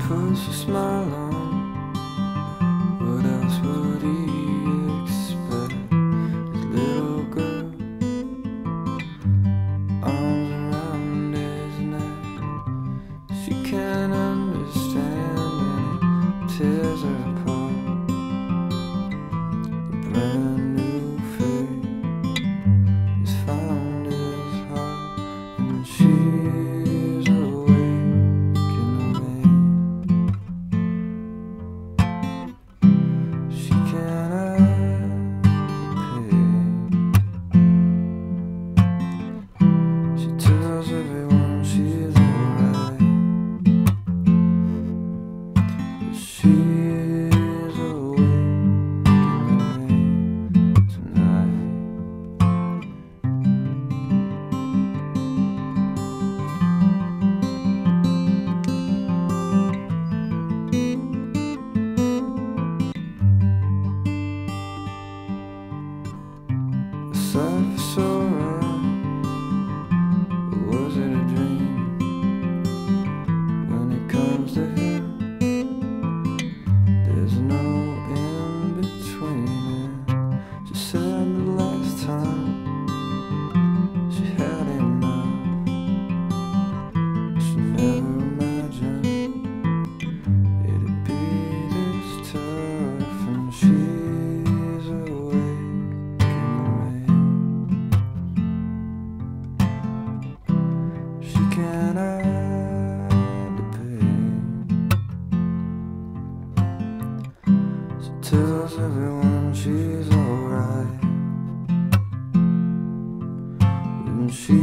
puts a smile on. What else would he expect? His little girl, arms around his neck. She can't understand and it tears her apart. A brand new fate has found his heart, and she's awake in the rain. She can't hide the pain. She tells everyone she's alright, but she's awake in the rain tonight. The surface around, or was it a dream? When it comes to him, there's no in between. And she said the last time she had enough, she never imagined it'd be this tough. And she's awake in the rain. She can't hide the pain. She tells everyone she's alright, and she